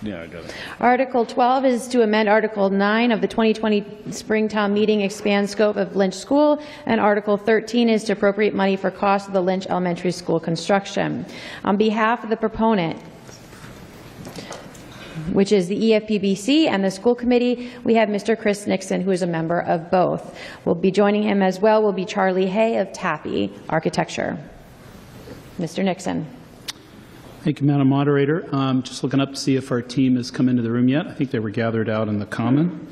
Yeah, I got it. Article 12 is to amend Article 9 of the 2020 Spring Town Meeting, expand scope of Lynch School, and Article 13 is to appropriate money for cost of the Lynch Elementary School construction. On behalf of the proponent, which is the EFPBC and the school committee, we have Mr. Chris Nixon, who is a member of both. We'll be joining him as well will be Charlie Hay of Tappy Architecture. Mr. Nixon. Thank you, Madam Moderator. Just looking up to see if our team has come into the room yet. I think they were gathered out in the common.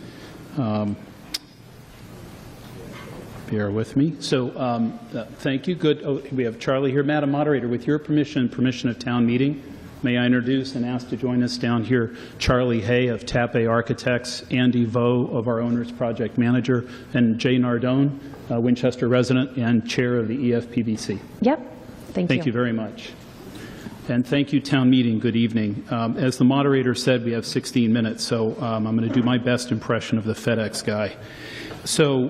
Bear with me. So thank you. Good. Oh, we have Charlie here. Madam Moderator, with your permission of town meeting, may I introduce and ask to join us down here Charlie Hay of Tappy Architects, Andy Vo of our Owners Project Manager, and Jay Nardone, Winchester resident and chair of the EFPBC. Yep. Thank you very much. And thank you, town meeting. Good evening. As the moderator said, we have 16 minutes, so I'm going to do my best impression of the FedEx guy. So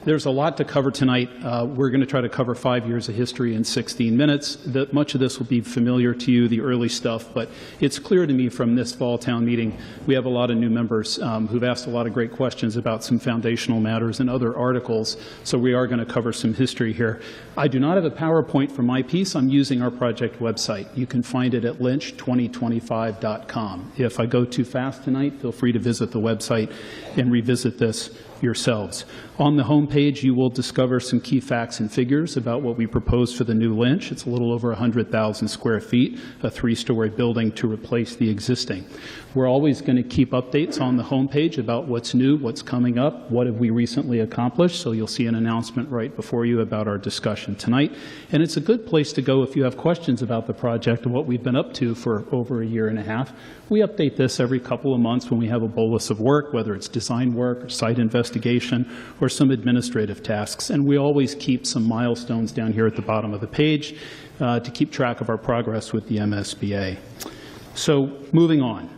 there's a lot to cover tonight. We're going to try to cover 5 years of history in 16 minutes. Much of this will be familiar to you, the early stuff, but it's clear to me from this fall town meeting, we have a lot of new members who've asked a lot of great questions about some foundational matters and other articles, so we are going to cover some history here. I do not have a PowerPoint for my piece. I'm using our project website. You can find it at lynch2025.com. If I go too fast tonight, feel free to visit the website and revisit this yourselves. On the home page, you will discover some key facts and figures about what we propose for the new Lynch. It's a little over 100,000 square feet, a 3-story building to replace the existing. We're always going to keep updates on the home page about what's new, what's coming up, what have we recently accomplished. So you'll see an announcement right before you about our discussion tonight. And it's a good place to go if you have questions about the project and what we've been up to for over a year and a half. We update this every couple of months when we have a bolus of work, whether it's design work or site investigation or some administrative tasks. And we always keep some milestones down here at the bottom of the page to keep track of our progress with the MSBA. So moving on,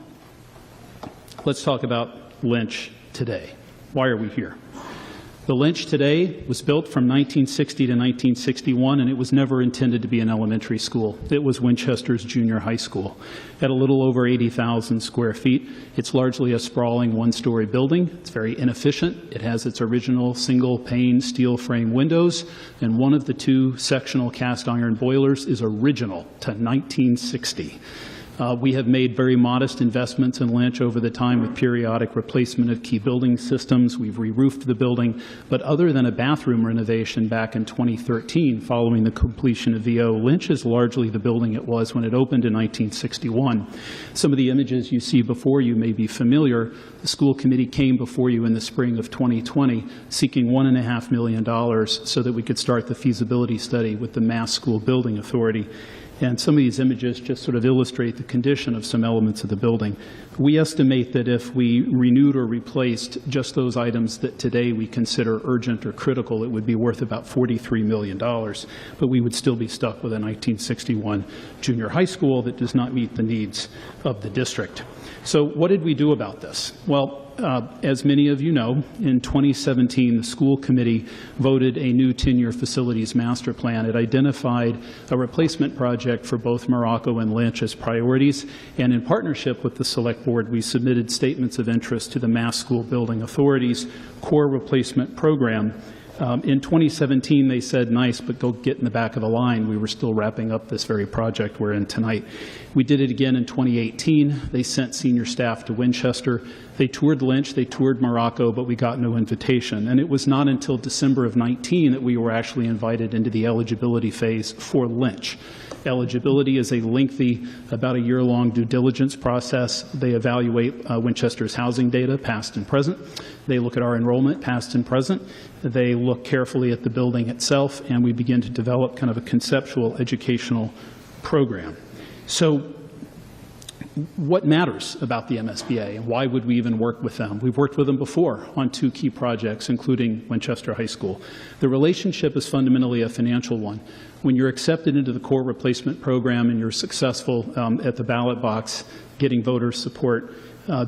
let's talk about Lynch today. Why are we here? The Lynch today was built from 1960 to 1961, and it was never intended to be an elementary school. It was Winchester's junior high school. At a little over 80,000 square feet, it's largely a sprawling one-story building. It's very inefficient. It has its original single-pane steel frame windows, and one of the 2 sectional cast iron boilers is original to 1960. We have made very modest investments in Lynch over the time with periodic replacement of key building systems. We've re-roofed the building, but other than a bathroom renovation back in 2013 following the completion of VO, Lynch is largely the building it was when it opened in 1961. Some of the images you see before you may be familiar. The school committee came before you in the spring of 2020 seeking $1.5 million so that we could start the feasibility study with the Mass School Building Authority. And some of these images just sort of illustrate the condition of some elements of the building. We estimate that if we renewed or replaced just those items that today we consider urgent or critical, it would be worth about $43 million. But we would still be stuck with a 1961 junior high school that does not meet the needs of the district. So what did we do about this? Well, as many of you know, in 2017, the school committee voted a new 10-year facilities master plan. It identified a replacement project for both Morocco and Lynch as priorities, and in partnership with the select board, we submitted statements of interest to the Mass School Building Authority's core replacement program. In 2017, they said, nice, but go get in the back of the line. We were still wrapping up this very project we're in tonight. We did it again in 2018. They sent senior staff to Winchester. They toured Lynch, they toured Morocco, but we got no invitation. And it was not until December of 19 that we were actually invited into the eligibility phase for Lynch. Eligibility is a lengthy, about a year-long due diligence process. They evaluate Winchester's housing data, past and present. They look at our enrollment, past and present. They look carefully at the building itself, and we begin to develop kind of a conceptual educational program. So what matters about the MSBA, and why would we even work with them? We've worked with them before on 2 key projects, including Winchester High School. The relationship is fundamentally a financial one. When you're accepted into the core replacement program and you're successful at the ballot box getting voter support,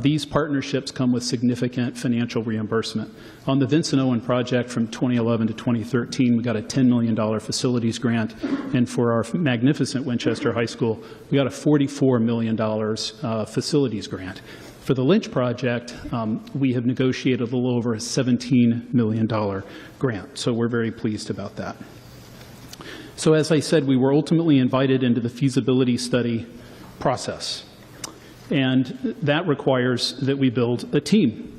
these partnerships come with significant financial reimbursement. On the Vincent Owen project from 2011 to 2013, we got a $10 million facilities grant, and for our magnificent Winchester High School, we got a $44 million facilities grant. For the Lynch project, we have negotiated a little over a $17 million grant, so we're very pleased about that. So as I said, we were ultimately invited into the feasibility study process, and that requires that we build a team.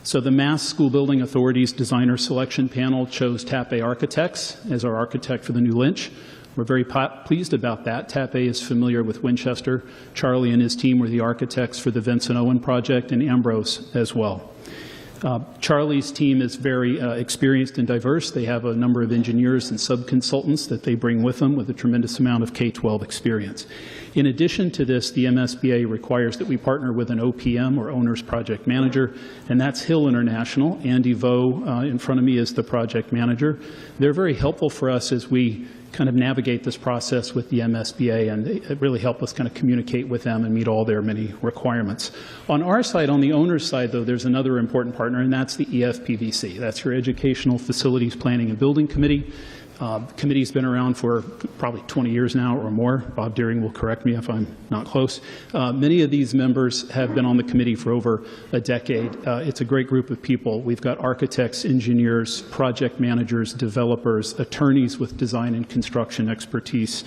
So the Mass School Building Authority's designer selection panel chose TAPE Architects as our architect for the new Lynch. We're very pleased about that. TAPE is familiar with Winchester. Charlie and his team were the architects for the Vincent Owen project, and Ambrose as well. Charlie's team is very experienced and diverse. They have a number of engineers and sub-consultants that they bring with them with a tremendous amount of K-12 experience. In addition to this, the MSBA requires that we partner with an OPM, or Owner's Project Manager, and that's Hill International. Andy Vo in front of me is the project manager. They're very helpful for us as we kind of navigate this process with the MSBA, and they really help us kind of communicate with them and meet all their many requirements. On our side, on the owner's side, though, there's another important partner, and that's the EFPBC. That's your Educational Facilities Planning and Building Committee. The committee's been around for probably 20 years now or more. Bob Deering will correct me if I'm not close. Many of these members have been on the committee for over a decade. It's a great group of people. We've got architects, engineers, project managers, developers, attorneys with design and construction expertise,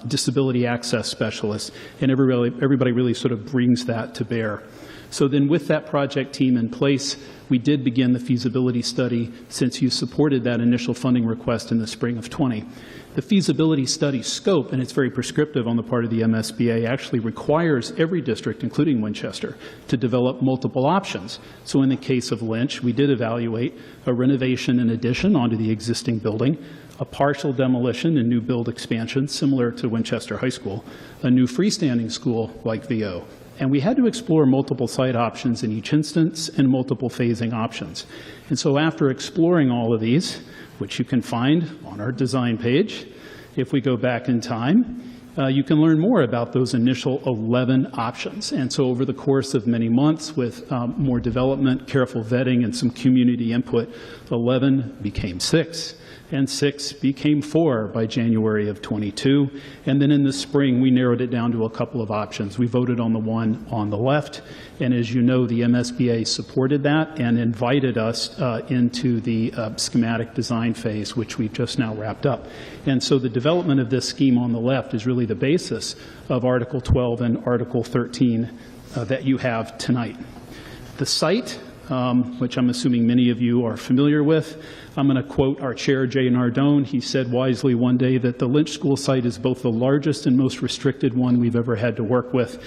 disability access specialists, and everybody really sort of brings that to bear. So then with that project team in place, we did begin the feasibility study since you supported that initial funding request in the spring of 20. The feasibility study scope, and it's very prescriptive on the part of the MSBA, actually requires every district, including Winchester, to develop multiple options. So in the case of Lynch, we did evaluate a renovation and addition onto the existing building, a partial demolition and new build expansion similar to Winchester High School, a new freestanding school like VO. And we had to explore multiple site options in each instance and multiple phasing options. And so after exploring all of these, which you can find on our design page, if we go back in time, you can learn more about those initial 11 options. And so over the course of many months with more development, careful vetting, and some community input, 11 became 6. And 6 became 4 by January of 22. And then in the spring, we narrowed it down to a couple of options. We voted on the one on the left. And as you know, the MSBA supported that and invited us into the schematic design phase, which we've just now wrapped up. And so the development of this scheme on the left is really the basis of Article 12 and Article 13 that you have tonight. The site, which I'm assuming many of you are familiar with, I'm going to quote our chair, Jay Nardone. He said wisely one day that the Lynch School site is both the largest and most restricted one we've ever had to work with.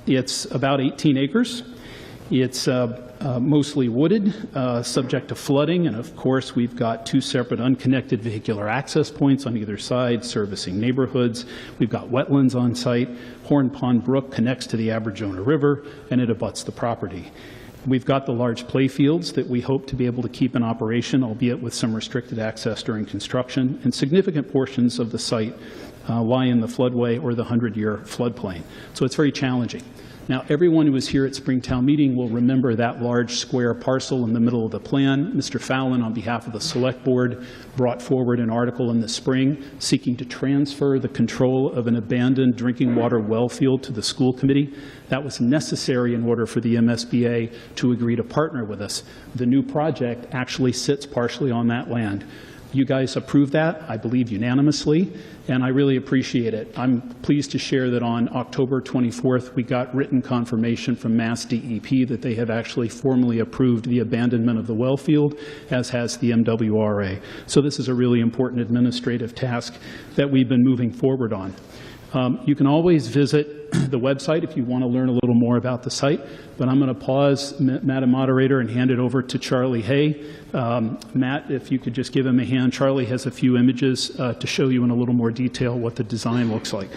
It's about 18 acres. It's mostly wooded, subject to flooding, and of course we've got 2 separate unconnected vehicular access points on either side servicing neighborhoods. We've got wetlands on site. Horn Pond Brook connects to the Aberjona River, and it abuts the property. We've got the large play fields that we hope to be able to keep in operation, albeit with some restricted access during construction, and significant portions of the site lie in the floodway or the 100-year floodplain. So it's very challenging. Now, everyone who was here at Springtown meeting will remember that large square parcel in the middle of the plan. Mr. Fallon, on behalf of the Select Board, brought forward an article in the spring seeking to transfer the control of an abandoned drinking water well field to the school committee. That was necessary in order for the MSBA to agree to partner with us. The new project actually sits partially on that land. You guys approved that, I believe unanimously, and I really appreciate it. I'm pleased to share that on October 24th, we got written confirmation from Mass DEP that they have actually formally approved the abandonment of the well field, as has the MWRA. So this is a really important administrative task that we've been moving forward on. You can always visit the website if you want to learn a little more about the site, but I'm going to pause, Madam Moderator, and hand it over to Charlie Hay. Matt, if you could just give him a hand. Charlie has a few images to show you in a little more detail what the design looks like.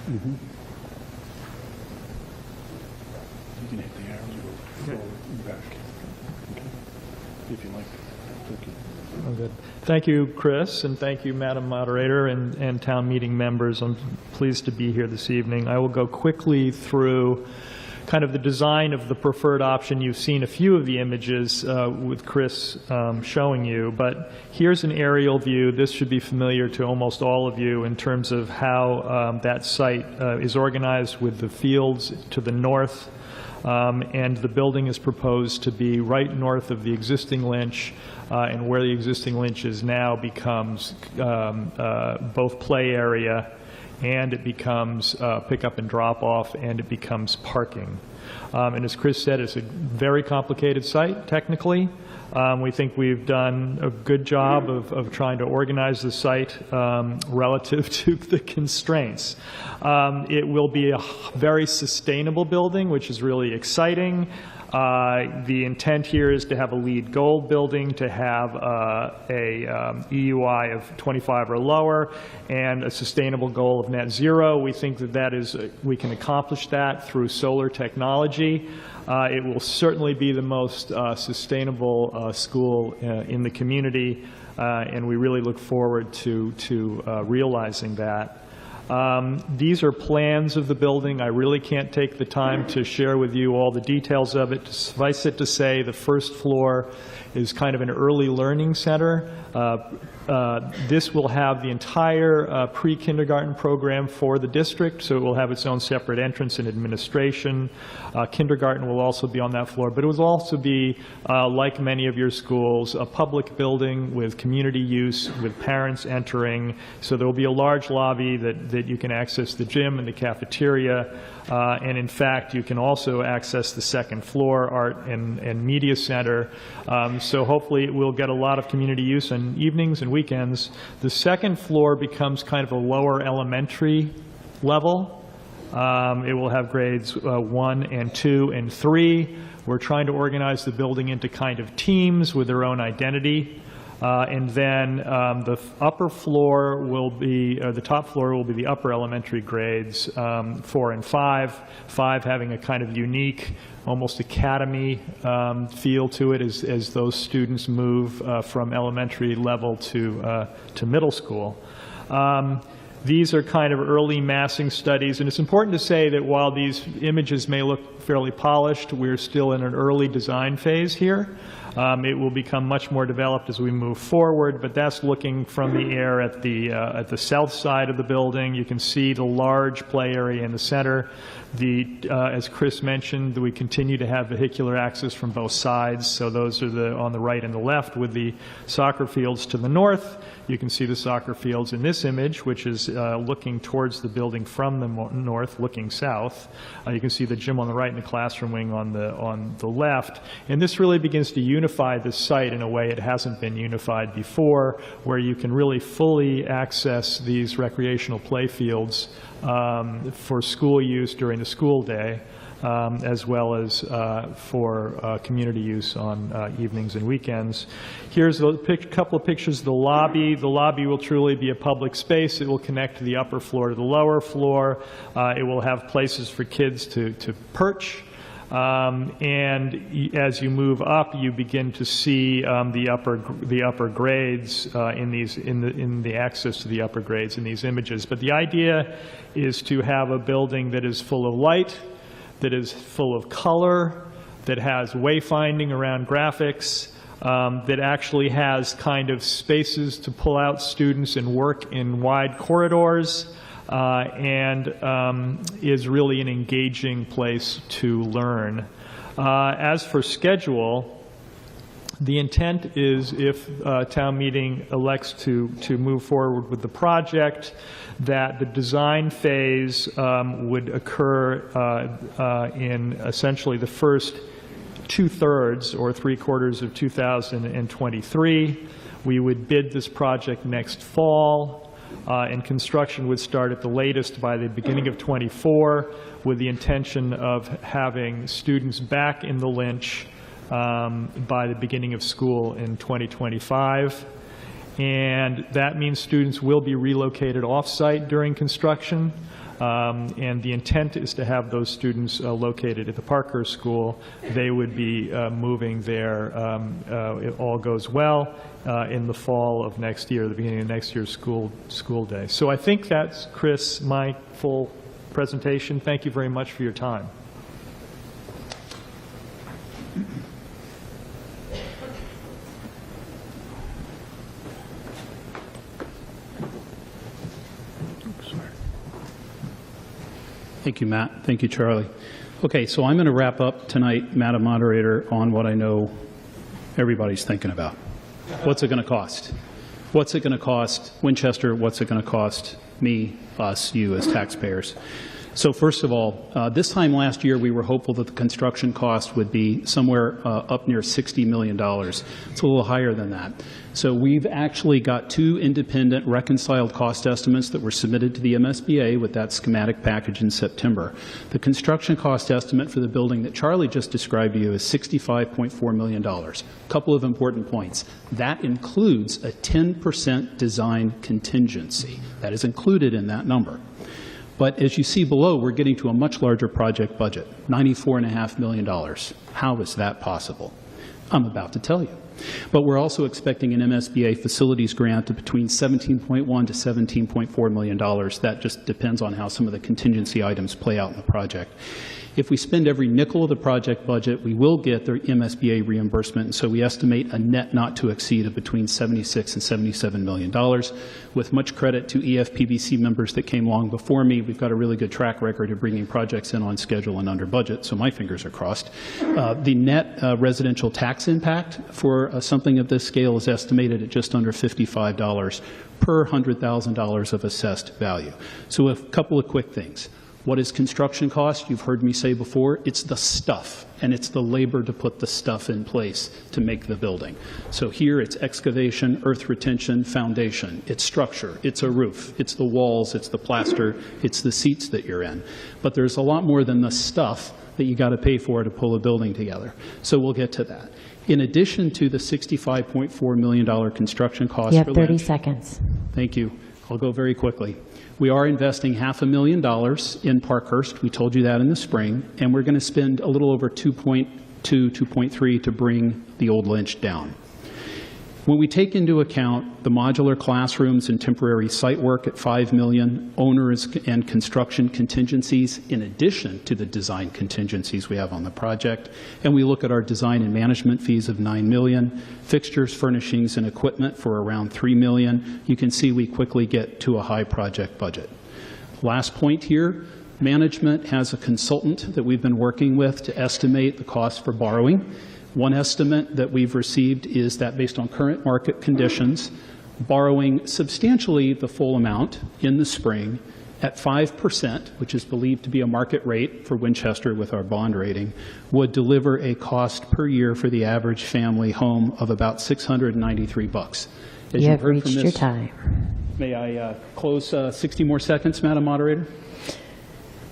You can back. If you like. Thank you. Oh, good. Thank you, Chris, and thank you, Madam Moderator and town meeting members. I'm pleased to be here this evening. I will go quickly through kind of the design of the preferred option. You've seen a few of the images with Chris showing you, but here's an aerial view. This should be familiar to almost all of you in terms of how that site is organized with the fields to the north, and the building is proposed to be right north of the existing lynch, and where the existing lynch is now becomes both play area, and it becomes pick-up and drop-off, and it becomes parking. And as Chris said, it's a very complicated site, technically. We think we've done a good job of trying to organize the site relative to the constraints. It will be a very sustainable building, which is really exciting. The intent here is to have a LEED Gold building, to have a EUI of 25 or lower, and a sustainable goal of net zero. We think that we can accomplish that through solar technology. It will certainly be the most sustainable school in the community, and we really look forward to realizing that. These are plans of the building. I really can't take the time to share with you all the details of it. Suffice it to say, the first floor is kind of an early learning center. This will have the entire pre-kindergarten program for the district, so it will have its own separate entrance and administration. Kindergarten will also be on that floor, but it will also be, like many of your schools, a public building with community use, with parents entering. So there will be a large lobby that you can access the gym and the cafeteria, and in fact, you can also access the second floor, art and media center. So hopefully it will get a lot of community use on evenings and weekends. The second floor becomes kind of a lower elementary level. It will have grades 1 and 2 and 3. We're trying to organize the building into kind of teams with their own identity. And then the upper floor will be, the top floor will be the upper elementary grades, 4 and 5, 5 having a kind of unique, almost academy feel to it as those students move from elementary level to middle school. These are kind of early massing studies, and it's important to say that while these images may look fairly polished, we're still in an early design phase here. It will become much more developed as we move forward, but that's looking from the air at the south side of the building. You can see the large play area in the center. As Chris mentioned, we continue to have vehicular access from both sides, so those are on the right and the left, with the soccer fields to the north. You can see the soccer fields in this image, which is looking towards the building from the north, looking south. You can see the gym on the right and the classroom wing on the left. And this really begins to unify the site in a way it hasn't been unified before, where you can really fully access these recreational play fields for school use during the school day, as well as for community use on evenings and weekends. Here's a couple of pictures of the lobby. The lobby will truly be a public space. It will connect the upper floor to the lower floor. It will have places for kids to perch. And as you move up, you begin to see the upper grades in the access to the upper grades in these images. But the idea is to have a building that is full of light, that is full of color, that has wayfinding around graphics, that actually has kind of spaces to pull out students and work in wide corridors, and is really an engaging place to learn. As for schedule, the intent is, if town meeting elects to move forward with the project, that the design phase would occur in essentially the first 2/3 or 3/4 of 2023. We would bid this project next fall, and construction would start at the latest by the beginning of '24, with the intention of having students back in the Lynch by the beginning of school in 2025. And that means students will be relocated off-site during construction. and the intent is to have those students located at the Parkhurst School. They would be moving there, if all goes well, in the fall of next year, the beginning of next year's school day. So I think that's, Chris, my full presentation. Thank you very much for your time. Thank you, Matt. Thank you, Charlie. Okay, so I'm going to wrap up tonight, Madam Moderator, on what I know everybody's thinking about. What's it going to cost? What's it going to cost Winchester? What's it going to cost me, us, you as taxpayers? So first of all, this time last year, we were hopeful that the construction cost would be somewhere up near $60 million. It's a little higher than that. So we've actually got two independent reconciled cost estimates that were submitted to the MSBA with that schematic package in September. The construction cost estimate for the building that Charlie just described to you is $65.4 million. A couple of important points. That includes a 10% design contingency. That is included in that number. But as you see below, we're getting to a much larger project budget, $94.5 million. How is that possible? I'm about to tell you. But we're also expecting an MSBA facilities grant of between $17.1 to $17.4 million. That just depends on how some of the contingency items play out in the project. If we spend every nickel of the project budget, we will get the MSBA reimbursement, and so we estimate a net not to exceed of between $76 and $77 million. With much credit to EFPBC members that came along before me, we've got a really good track record of bringing projects in on schedule and under budget, so my fingers are crossed. The net residential tax impact for something of this scale is estimated at just under $55 per $100,000 of assessed value. So a couple of quick things. What is construction cost? You've heard me say before, it's the stuff, and it's the labor to put the stuff in place to make the building. So here it's excavation, earth retention, foundation. It's structure, it's a roof, it's the walls, it's the plaster, it's the seats that you're in. But there's a lot more than the stuff that you got to pay for to pull a building together. So we'll get to that. In addition to the $65.4 million construction cost. You have for 30 Lynch, seconds. Thank you. I'll go very quickly. We are investing $500,000 in Parkhurst. We told you that in the spring, and we're going to spend a little over 2.3 to bring the old Lynch down. When we take into account the modular classrooms and temporary site work at $5 million, owners and construction contingencies in addition to the design contingencies we have on the project, and we look at our design and management fees of $9 million, fixtures, furnishings, and equipment for around $3 million, you can see we quickly get to a high project budget. Last point here, management has a consultant that we've been working with to estimate the cost for borrowing. One estimate that we've received is that based on current market conditions, borrowing substantially the full amount in the spring at 5%, which is believed to be a market rate for Winchester with our bond rating, would deliver a cost per year for the average family home of about $693. As You have heard from reached your Ms. time. May I close 60 more seconds, Madam Moderator?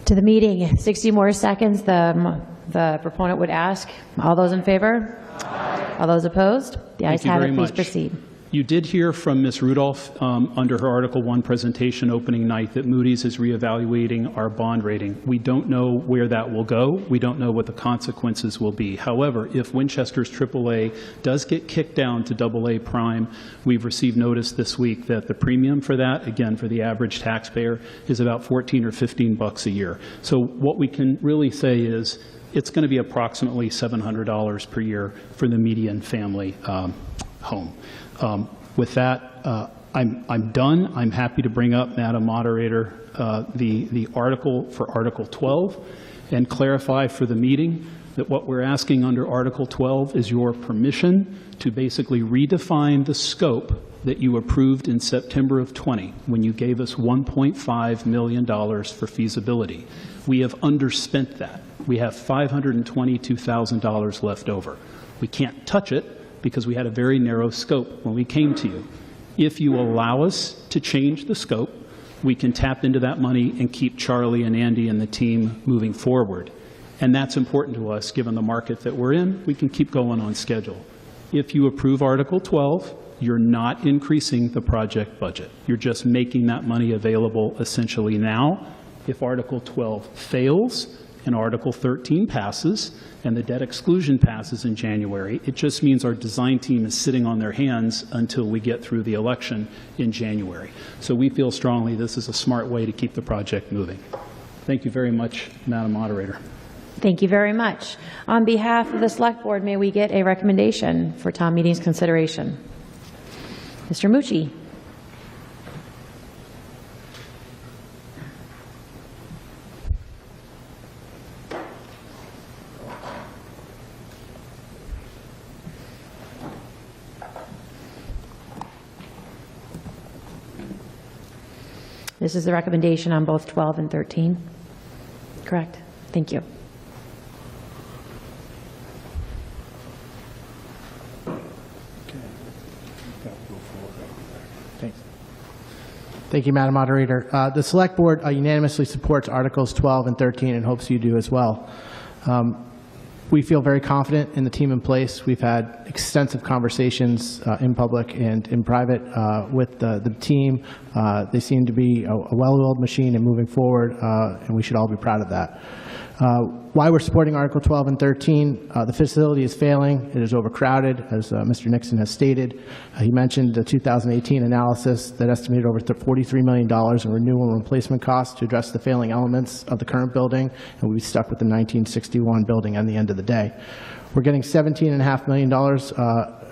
To the meeting, 60 more seconds, the proponent would ask. All those in favor? Aye. All those opposed? The ayes have it. Please proceed. You did hear from Ms. Rudolph under her Article 1 presentation opening night that Moody's is reevaluating our bond rating. We don't know where that will go. We don't know what the consequences will be. However, if Winchester's AAA does get kicked down to AA prime, we've received notice this week that the premium for that, again, for the average taxpayer, is about $14 or $15 a year. So what we can really say is it's going to be approximately $700 per year for the median family home. With that, I'm done. I'm happy to bring up, Madam Moderator, the article for Article 12 and clarify for the meeting that what we're asking under Article 12 is your permission to basically redefine the scope that you approved in September of 20 when you gave us $1.5 million for feasibility. We have underspent that. We have $522,000 left over. We can't touch it because we had a very narrow scope when we came to you. If you allow us to change the scope, we can tap into that money and keep Charlie and Andy and the team moving forward. And that's important to us given the market that we're in. We can keep going on schedule. If you approve Article 12, you're not increasing the project budget. You're just making that money available essentially now If Article 12 fails and Article 13 passes and the debt exclusion passes in January, it just means our design team is sitting on their hands until we get through the election in January. So we feel strongly this is a smart way to keep the project moving. Thank you very much, Madam Moderator. Thank you very much. On behalf of the Select Board, may we get a recommendation for town meeting's consideration? Mr. Mucci. This is the recommendation on both 12 and 13, correct? Thank you. Thank you, Madam Moderator. The Select Board unanimously supports Articles 12 and 13 and hopes you do as well. We feel very confident in the team in place. We've had extensive conversations in public and in private with the team. They seem to be a well-oiled machine and moving forward, and we should all be proud of that. Why we're supporting Article 12 and 13, the facility is failing. It is overcrowded, as Mr. Nixon has stated. He mentioned the 2018 analysis that estimated over $43 million in renewal and replacement costs to address the failing elements of the current building, and we'll be stuck with the 1961 building at the end of the day. We're getting $17.5 million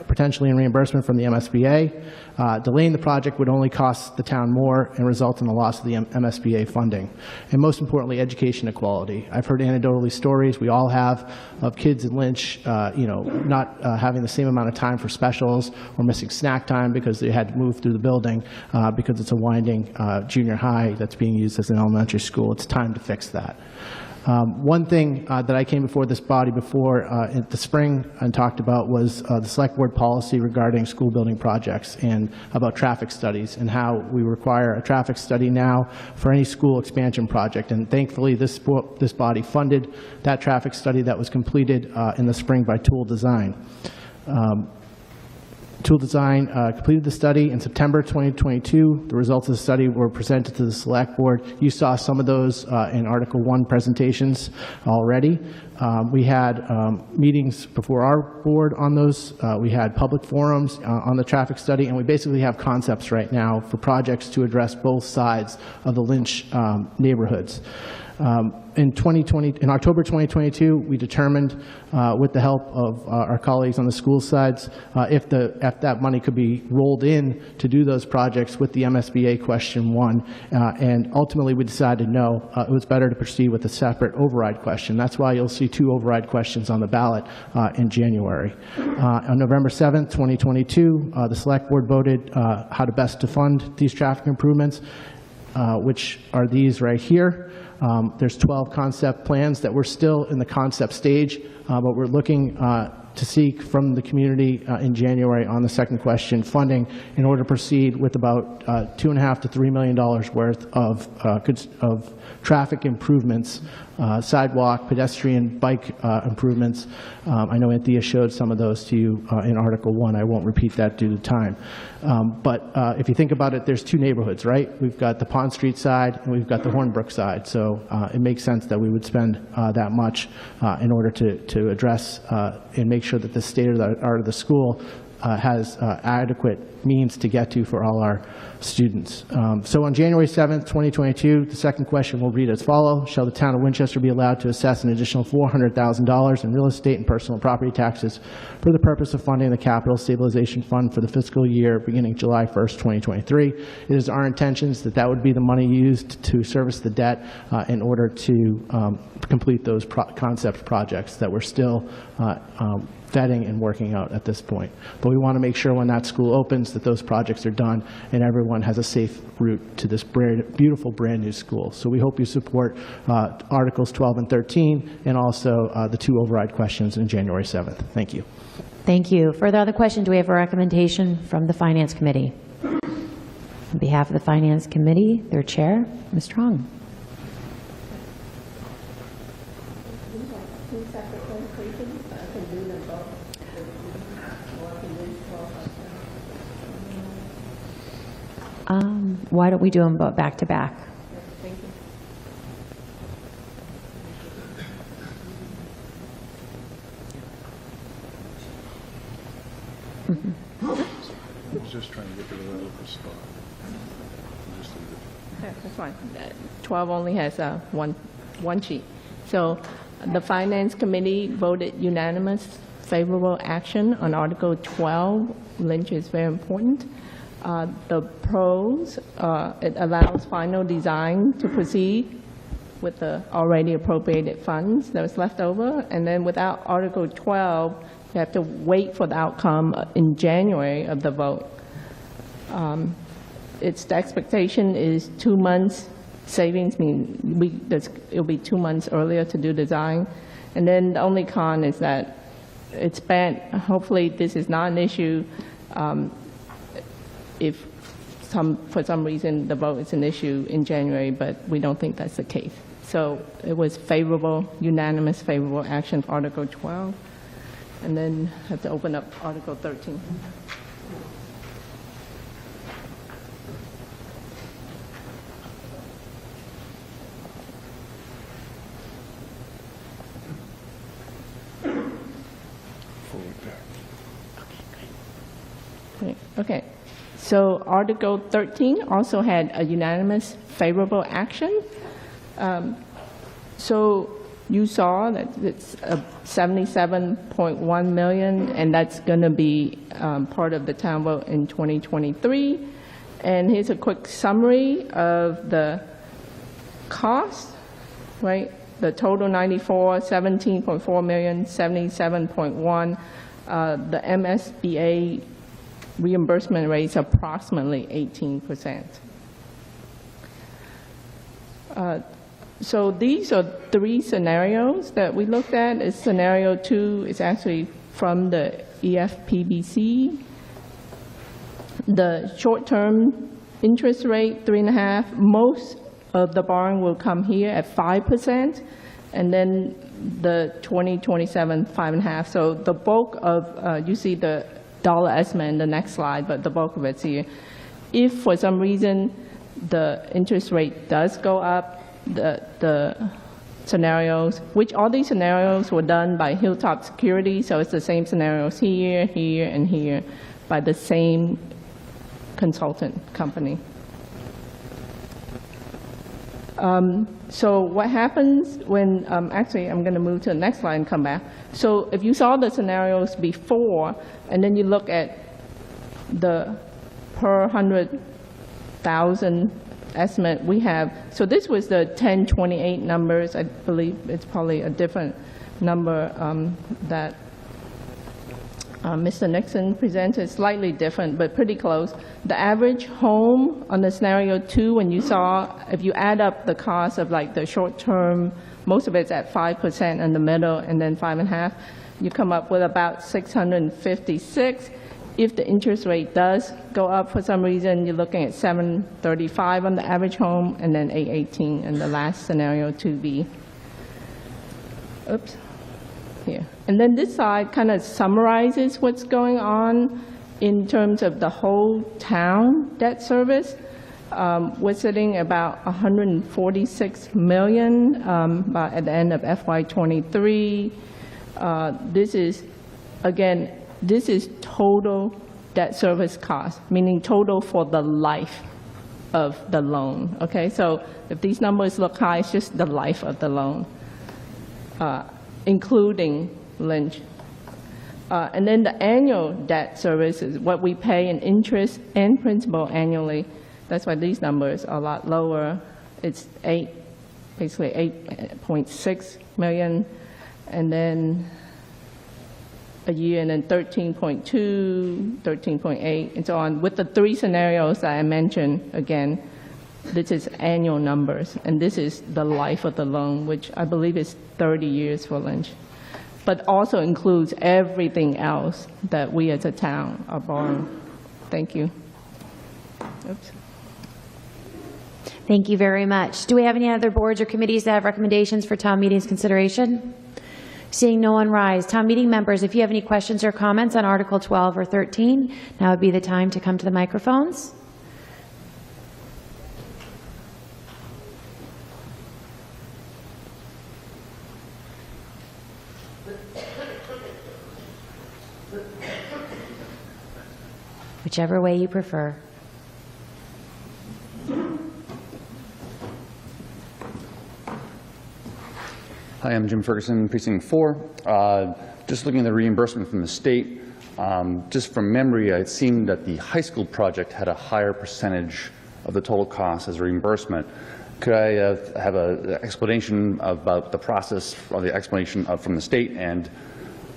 potentially in reimbursement from the MSBA. Delaying the project would only cost the town more and result in the loss of the MSBA funding. And most importantly, education equality. I've heard anecdotally stories, we all have, of kids in Lynch not having the same amount of time for specials or missing snack time because they had to move through the building because it's a winding junior high that's being used as an elementary school. It's time to fix that. One thing that I came before this body before in the spring and talked about was the Select Board policy regarding school building projects and about traffic studies and how we require a traffic study now for any school expansion project. And thankfully, this body funded that traffic study that was completed in the spring by Tool Design. Tool Design completed the study in September 2022. The results of the study were presented to the Select Board. You saw some of those in Article 1 presentations already. We had meetings before our board on those. We had public forums on the traffic study, and we basically have concepts right now for projects to address both sides of the Lynch neighborhoods. In October 2022, we determined, with the help of our colleagues on the school sides, if that money could be rolled in to do those projects with the MSBA question 1, and ultimately we decided no, it was better to proceed with a separate override question. That's why you'll see 2 override questions on the ballot in January. On November 7th, 2022, the Select Board voted how to best to fund these traffic improvements, which are these right here. There's 12 concept plans that we're still in the concept stage, but we're looking to seek from the community in January on the second question funding in order to proceed with about $2.5 to $3 million worth of traffic improvements, sidewalk, pedestrian, bike improvements. I know Anthea showed some of those to you in Article 1. I won't repeat that due to time. But if you think about it, there's 2 neighborhoods, right? We've got the Pond Street side and we've got the Hornbrook side. So it makes sense that we would spend that much in order to address and make sure that the state of the art of the school has adequate means to get to for all our students. So on January 7th, 2022, the second question will read as follows. Shall the town of Winchester be allowed to assess an additional $400,000 in real estate and personal property taxes for the purpose of funding the Capital Stabilization Fund for the fiscal year beginning July 1st, 2023? It is our intentions that that would be the money used to service the debt in order to complete those concept projects that we're still vetting and working out at this point. But we want to make sure when that school opens that those projects are done and everyone has a safe route to this beautiful brand new school. So we hope you support Articles 12 and 13 and also the 2 override questions on January 7th. Thank you. Thank you. Further other question, do we have a recommendation from the Finance Committee? On behalf of the Finance Committee, their chair, Ms. Strong. Why don't we do them back to back? was just trying to get to the relevant spot. Just leave it. Yeah, that's fine. 12 only has one sheet. So the Finance Committee voted unanimous favorable action on Article 12. Lynch is very important. The pros, it allows final design to proceed with the already appropriated funds that was left over. And then without Article 12, you have to wait for the outcome in January of the vote. The expectation is 2 months savings, mean it'll be 2 months earlier to do design. And then the only con is that it's spent, hopefully this is not an issue if for some reason the vote is an issue in January, but we don't think that's the case. So it was favorable, unanimous favorable action for Article 12. And then have to open up Article 13. Forward back. Okay, so Article 13 also had a unanimous favorable action. So you saw that it's 77.1 million, and that's going to be part of the town vote in 2023. And here's a quick summary of the cost, right? The total 94, 17.4 million, 77.1. The MSBA reimbursement rates approximately 18%. So these are 3 scenarios that we looked at. Scenario 2 is actually from the EFPBC. The short-term interest rate, 3.5%. Most of the borrowing will come here at 5%, and then the 2027, 5.5%. So the bulk of, you see the dollar estimate in the next slide, but the bulk of it's here. If for some reason the interest rate does go up, the scenarios, which all these scenarios were done by Hilltop Security, so it's the same scenarios here, here, and here, by the same consultant company. So what happens when, actually, I'm going to move to the next slide and come back. So if you saw the scenarios before, and then you look at the per 100,000 estimate we have, so this was the 1028 numbers. I believe it's probably a different number that Mr. Nixon presented, slightly different, but pretty close. The average home on the scenario 2, when you saw, if you add up the cost of like the short term, most of it's at 5% in the middle, and then 5.5%, you come up with about 656. If the interest rate does go up for some reason, you're looking at 735 on the average home, and then 818 in the last scenario 2B. Oops. Here. And then this slide kind of summarizes what's going on in terms of the whole town debt service. We're sitting about 146 million at the end of FY23. This is, again, this is total debt service cost, meaning total for the life of the loan. Okay, so if these numbers look high, it's just the life of the loan, including Lynch. And then the annual debt service is what we pay in interest and principal annually. That's why these numbers are a lot lower. It's basically 8.6 million, and then a year, and then 13.2, 13.8, and so on. With the 3 scenarios that I mentioned, again, this is annual numbers, and this is the life of the loan, which I believe is 30 years for Lynch, but also includes everything else that we as a town are borrowing. Thank you. Oops. Thank you very much. Do we have any other boards or committees that have recommendations for town meeting's consideration? Seeing no one rise. Town meeting members, if you have any questions or comments on Article 12 or 13, now would be the time to come to the microphones. Would whichever way you prefer. Hi, I'm Jim Ferguson, Precinct 4. Just looking at the reimbursement from the state, just from memory, it seemed that the high school project had a higher percentage of the total cost as reimbursement. Could I have an explanation about the process or the explanation from the state, and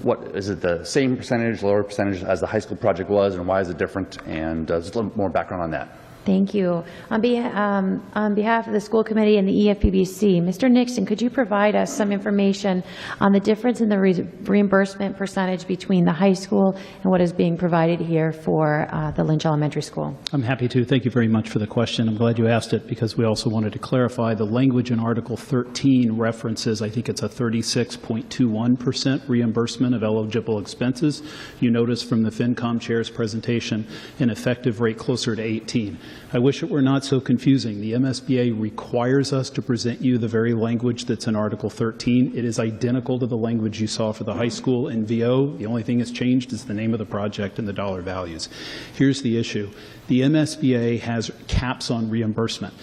what is it, the same percentage, lower percentage as the high school project was, and why is it different? And just a little more background on that. Thank you. On behalf of the school committee and the EFPBC, Mr. Nixon, could you provide us some information on the difference in the reimbursement percentage between the high school and what is being provided here for the Lynch Elementary School? I'm happy to. Thank you very much for the question. I'm glad you asked it because we also wanted to clarify the language in Article 13 references, I think it's a 36.21% reimbursement of eligible expenses. You notice from the FinCom chair's presentation an effective rate closer to 18. I wish it were not so confusing. The MSBA requires us to present you the very language that's in Article 13. It is identical to the language you saw for the high school in VO. The only thing that's changed is the name of the project and the dollar values. Here's the issue. The MSBA has caps on reimbursement.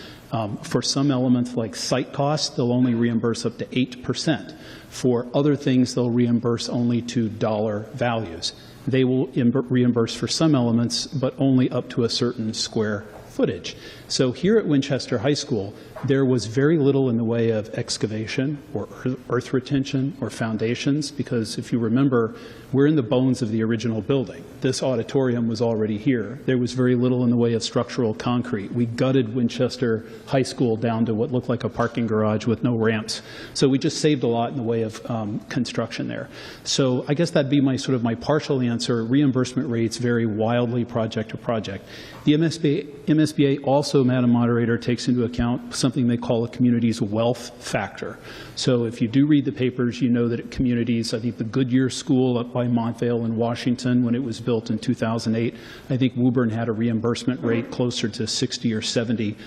For some elements like site costs, they'll only reimburse up to 8%. For other things, they'll reimburse only to dollar values. They will reimburse for some elements, but only up to a certain square footage. So here at Winchester High School, there was very little in the way of excavation or earth retention or foundations, because if you remember, we're in the bones of the original building. This auditorium was already here. There was very little in the way of structural concrete. We gutted Winchester High School down to what looked like a parking garage with no ramps. So we just saved a lot in the way of construction there. So I guess that'd be my partial answer. Reimbursement rates vary wildly project to project. The MSBA also, Madam Moderator, takes into account something they call a community's wealth factor. So if you do read the papers, you know that at communities, I think the Goodyear School up by Montvale in Washington, when it was built in 2008, I think Woburn had a reimbursement rate closer to 60 or 70%.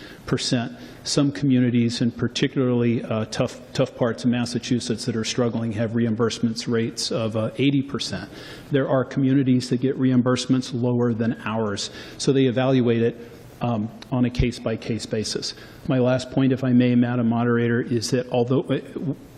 Some communities, and particularly tough parts of Massachusetts that are struggling, have reimbursements rates of 80%. There are communities that get reimbursements lower than ours, so they evaluate it on a case-by-case basis. My last point, if I may, Madam Moderator, is that although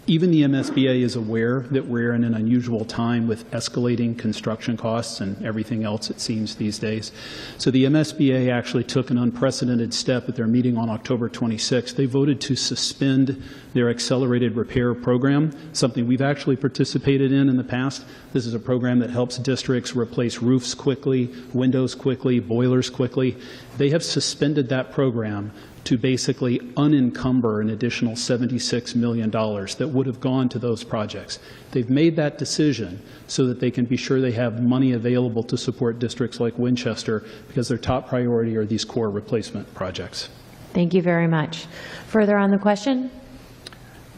even the MSBA is aware that we're in an unusual time with escalating construction costs and everything else, it seems, these days. So the MSBA actually took an unprecedented step at their meeting on October 26th. They voted to suspend their accelerated repair program, something we've actually participated in the past. This is a program that helps districts replace roofs quickly, windows quickly, boilers quickly. They have suspended that program to basically unencumber an additional $76 million that would have gone to those projects. They've made that decision so that they can be sure they have money available to support districts like Winchester, because their top priority are these core replacement projects. Thank you very much. Further on the question?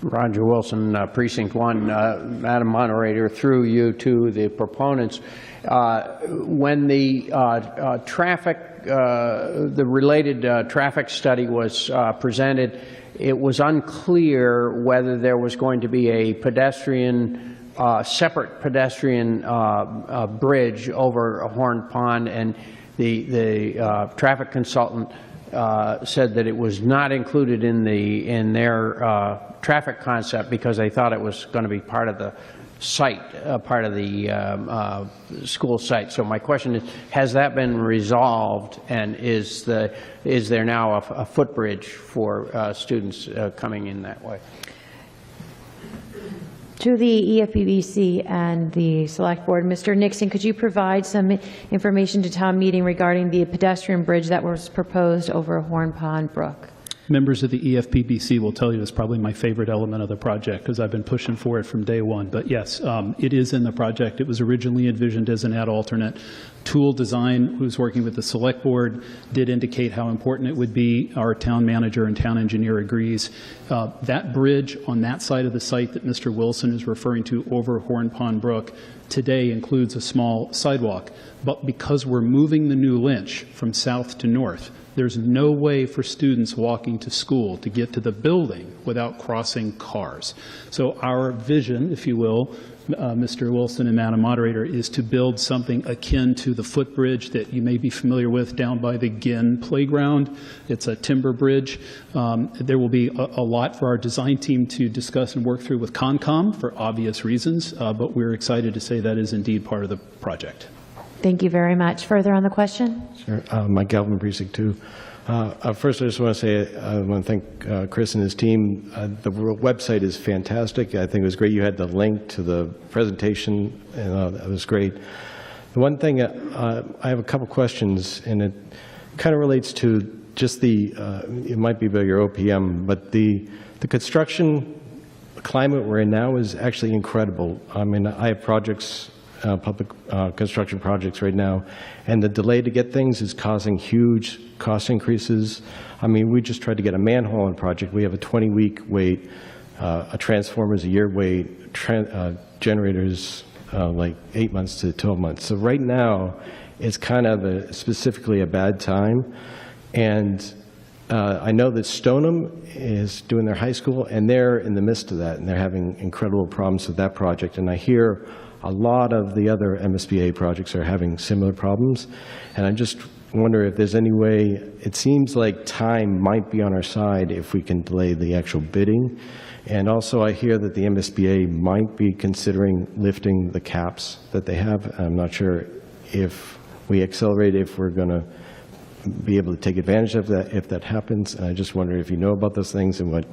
Roger Wilson, Precinct 1. Madam Moderator, through you to the proponents, when the the related traffic study was presented, it was unclear whether there was going to be a pedestrian, separate pedestrian bridge over Horn Pond, and the traffic consultant said that it was not included in their traffic concept because they thought it was going to be part of the site, part of the school site. So my question is, has that been resolved, and is there now a footbridge for students coming in that way? To the EFPBC and the Select Board, Mr. Nixon, could you provide some information to town meeting regarding the pedestrian bridge that was proposed over Horn Pond Brook? Members of the EFPBC will tell you it's probably my favorite element of the project because I've been pushing for it from day one. But yes, it is in the project. It was originally envisioned as an ad alternate. Tool Design, who's working with the Select Board, did indicate how important it would be. Our town manager and town engineer agrees. That bridge on that side of the site that Mr. Wilson is referring to over Horn Pond Brook today includes a small sidewalk. But because we're moving the new Lynch from south to north, there's no way for students walking to school to get to the building without crossing cars. So our vision, if you will, Mr. Wilson and Madam Moderator, is to build something akin to the footbridge that you may be familiar with down by the Ginn Playground. It's a timber bridge. There will be a lot for our design team to discuss and work through with Concom for obvious reasons, but we're excited to say that is indeed part of the project. Thank you very much. Further on the question? Sure. Mike Galvin, Precinct 2. First, I just want to say I want to thank Chris and his team. The website is fantastic. I think it was great you had the link to the presentation, and that was great. The one thing, I have a couple questions, and it kind of relates to just it might be about your OPM, but the construction climate we're in now is actually incredible. I mean, I have projects, public construction projects right now, and the delay to get things is causing huge cost increases. I mean, we just tried to get a manhole on a project. We have a 20-week wait, a transformer's a year wait, generators like 8 months to 12 months. So right now, it's kind of specifically a bad time. And I know that Stoneham is doing their high school, and they're in the midst of that, and they're having incredible problems with that project. And I hear a lot of the other MSBA projects are having similar problems. And I just wonder if there's any way, it seems like time might be on our side if we can delay the actual bidding. And also I hear that the MSBA might be considering lifting the caps that they have. I'm not sure if we accelerate, if we're going to be able to take advantage of that if that happens. And I just wonder if you know about those things and what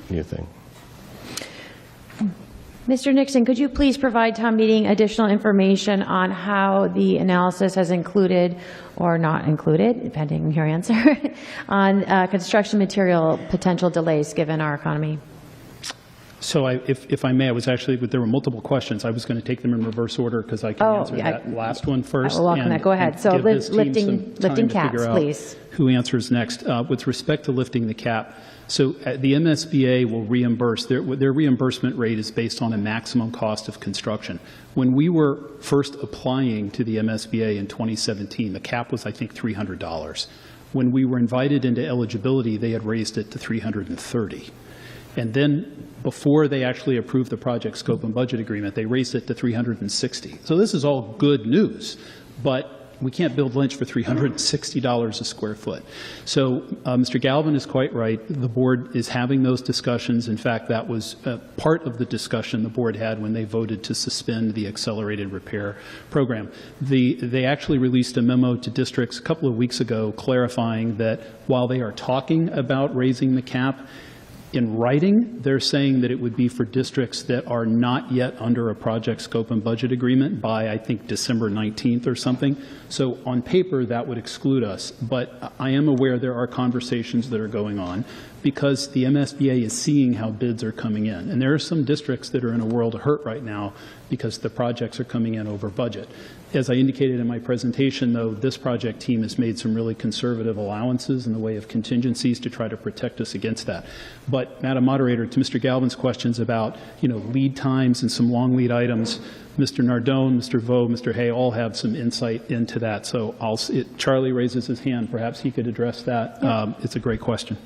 you think. Mr. Nixon, could you please provide town meeting additional information on how the analysis has included or not included, depending on your answer, on construction material potential delays given our economy? So if I may, there were multiple questions. I was going to take them in reverse order because I can answer that last one first. I will welcome that. Go ahead. So lifting caps, please. Who answers next? With respect to lifting the cap, so the MSBA will reimburse. Their reimbursement rate is based on a maximum cost of construction. When we were first applying to the MSBA in 2017, the cap was, I think, $300. When we were invited into eligibility, they had raised it to $330. And then before they actually approved the project scope and budget agreement, they raised it to $360. So this is all good news, but we can't build Lynch for $360 a square foot. So Mr. Galvin is quite right. The board is having those discussions. In fact, that was part of the discussion the board had when they voted to suspend the accelerated repair program. They actually released a memo to districts a couple of weeks ago clarifying that while they are talking about raising the cap, in writing, they're saying that it would be for districts that are not yet under a project scope and budget agreement by, I think, December 19th or something. So on paper, that would exclude us. But I am aware there are conversations that are going on because the MSBA is seeing how bids are coming in. And there are some districts that are in a world of hurt right now because the projects are coming in over budget. As I indicated in my presentation, though, this project team has made some really conservative allowances in the way of contingencies to try to protect us against that. But, Madam Moderator, to Mr. Galvin's questions about, lead times and some long lead items, Mr. Nardone, Mr. Vo, Mr. Hay all have some insight into that. So Charlie raises his hand. Perhaps he could address that. It's a great question.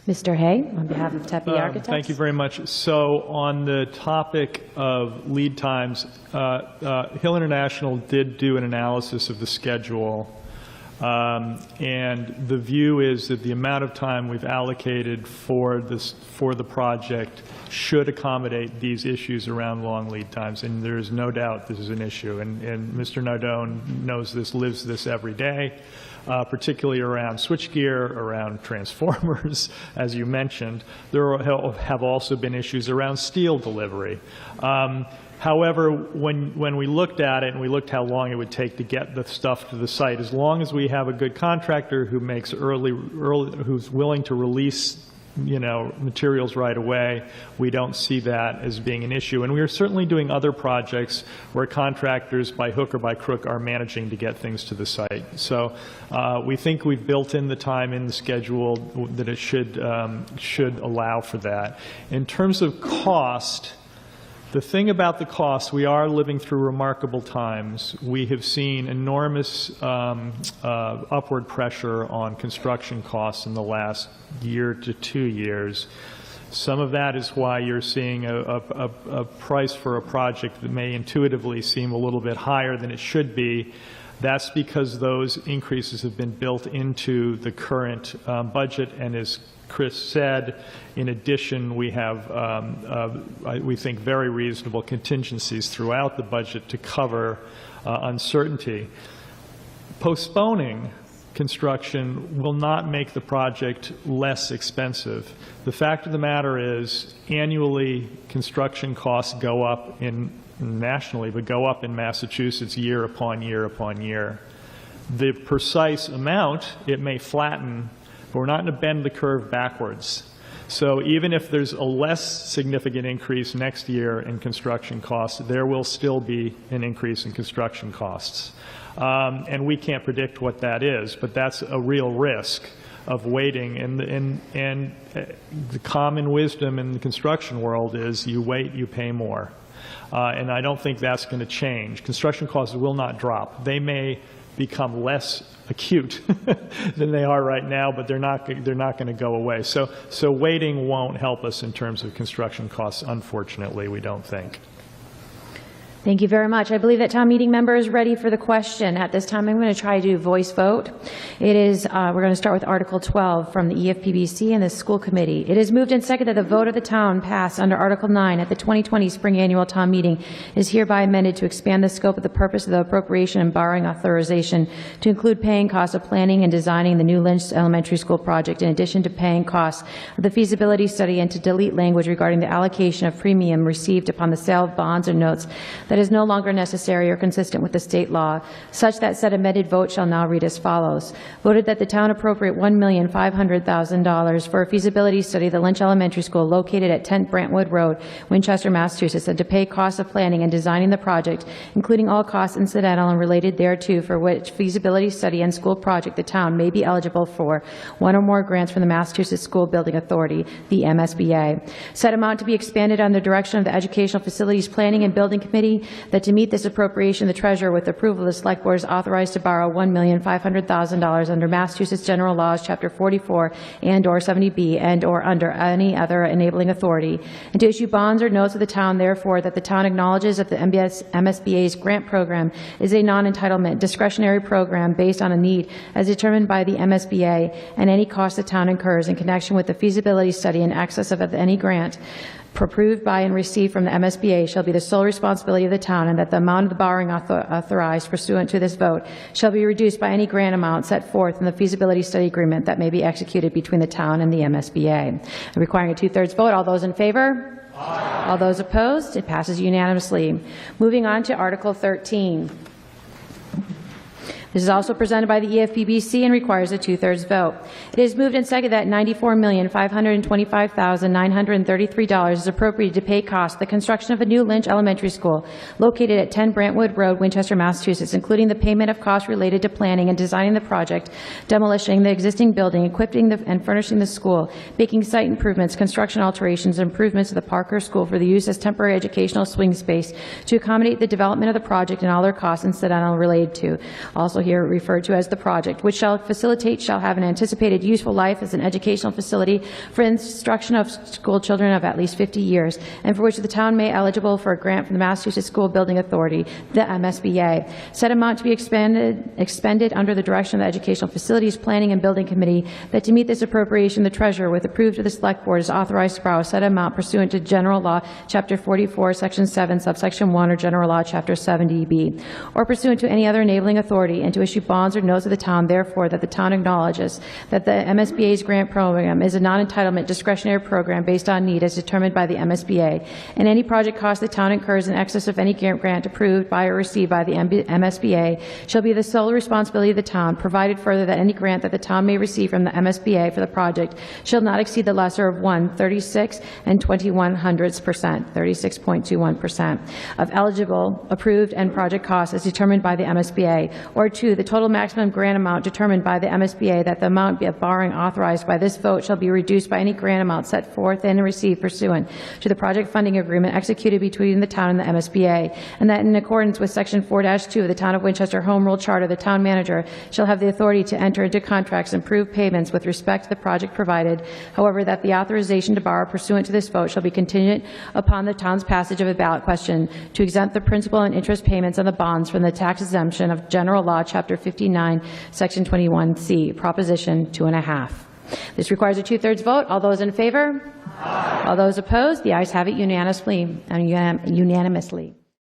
Mr. Hay, on behalf of Tepe Architects. Thank you very much. So on the topic of lead times, Hill International did do an analysis of the schedule, and the view is that the amount of time we've allocated for the project should accommodate these issues around long lead times, and there is no doubt this is an issue. And Mr. Nardone knows this, lives this every day. Particularly around switchgear, around transformers, as you mentioned. There have also been issues around steel delivery. However, when we looked at it and we looked how long it would take to get the stuff to the site, as long as we have a good contractor who makes who's willing to release materials right away, we don't see that as being an issue. And we are certainly doing other projects where contractors, by hook or by crook, are managing to get things to the site. So we think we've built in the time in the schedule that it should allow for that. In terms of cost, the thing about the cost, we are living through remarkable times. We have seen enormous upward pressure on construction costs in the last year to 2 years. Some of that is why you're seeing a price for a project that may intuitively seem a little bit higher than it should be. That's because those increases have been built into the current budget, and as Chris said, in addition, we have, we think, very reasonable contingencies throughout the budget to cover uncertainty. Postponing construction will not make the project less expensive. The fact of the matter is, annually, construction costs go up nationally, but go up in Massachusetts year upon year upon year. The precise amount, it may flatten, but we're not going to bend the curve backwards. So even if there's a less significant increase next year in construction costs, there will still be an increase in construction costs. And we can't predict what that is, but that's a real risk of waiting. And the common wisdom in the construction world is you wait, you pay more. And I don't think that's going to change. Construction costs will not drop. They may become less acute than they are right now, but they're not going to go away. So waiting won't help us in terms of construction costs, unfortunately, we don't think. Thank you very much. I believe that town meeting member is ready for the question. At this time, I'm going to try to do voice vote. It is, we're going to start with Article 12 from the EFPBC and the school committee. It is moved and seconded that the vote of the town pass under Article 9 at the 2020 spring annual town meeting is hereby amended to expand the scope of the purpose of the appropriation and borrowing authorization to include paying costs of planning and designing the new Lynch Elementary School project in addition to paying costs of the feasibility study, and to delete language regarding the allocation of premium received upon the sale of bonds or notes that is no longer necessary or consistent with the state law, such that said amended vote shall now read as follows. Voted that the town appropriate $1,500,000 for a feasibility study of the Lynch Elementary School located at 10 Brantwood Road, Winchester, Massachusetts, and to pay costs of planning and designing the project, including all costs incidental and related thereto, for which feasibility study and school project the town may be eligible for one or more grants from the Massachusetts School Building Authority, the MSBA. Said amount to be expanded on the direction of the Educational Facilities Planning and Building Committee, that to meet this appropriation, the treasurer, with approval of the select board, is authorized to borrow $1,500,000 under Massachusetts General Laws, Chapter 44 and/or 70B, and/or under any other enabling authority, and to issue bonds or notes of the town, therefore, that the town acknowledges that the MSBA's grant program is a non-entitlement discretionary program based on a need as determined by the MSBA, and any cost the town incurs in connection with the feasibility study in excess of any grant approved by and received from the MSBA shall be the sole responsibility of the town, and that the amount of the borrowing authorized pursuant to this vote shall be reduced by any grant amount set forth in the feasibility study agreement that may be executed between the town and the MSBA. Requiring a two-thirds vote. All those in favor? Aye. All those opposed? It passes unanimously. Moving on to Article 13. This is also presented by the EFPBC and requires a two-thirds vote. It is moved and seconded that $94,525,933 is appropriated to pay costs of the construction of a new Lynch Elementary School located at 10 Brantwood Road, Winchester, Massachusetts, including the payment of costs related to planning and designing the project, demolishing the existing building, equipping and furnishing the school, making site improvements, construction alterations, and improvements to the Parker School for the use as temporary educational swing space to accommodate the development of the project and all their costs incidental related to. Also here referred to as the project, which shall have an anticipated useful life as an educational facility for instruction of school children of at least 50 years, and for which the town may eligible for a grant from the Massachusetts School Building Authority, the MSBA. Said amount to be expended under the direction of the Educational Facilities Planning and Building Committee, that to meet this appropriation, the treasurer, with approved of the select board, is authorized to borrow said amount pursuant to General Law, Chapter 44, Section 7, Subsection 1, or General Law, Chapter 70B, or pursuant to any other enabling authority, and to issue bonds or notes of the town, therefore, that the town acknowledges that the MSBA's grant program is a non-entitlement discretionary program based on need as determined by the MSBA, and any project cost the town incurs in excess of any grant approved by or received by the MSBA shall be the sole responsibility of the town, provided further that any grant that the town may receive from the MSBA for the project shall not exceed the lesser of 1/36 and 21/100%, 36.21%, of eligible, approved, and project costs as determined by the MSBA, or 2, the total maximum grant amount determined by the MSBA, that the amount of borrowing authorized by this vote shall be reduced by any grant amount set forth and received pursuant to the project funding agreement executed between the town and the MSBA, and that in accordance with Section 4-2 of the Town of Winchester Home Rule Charter, the town manager shall have the authority to enter into contracts and approve payments with respect to the project provided. However, that the authorization to borrow pursuant to this vote shall be contingent upon the town's passage of a ballot question to exempt the principal and interest payments on the bonds from the tax exemption of General Law, Chapter 59, Section 21C, Proposition 2.5. This requires a 2/3 vote. All those in favor? Aye. All those opposed? The ayes have it unanimously.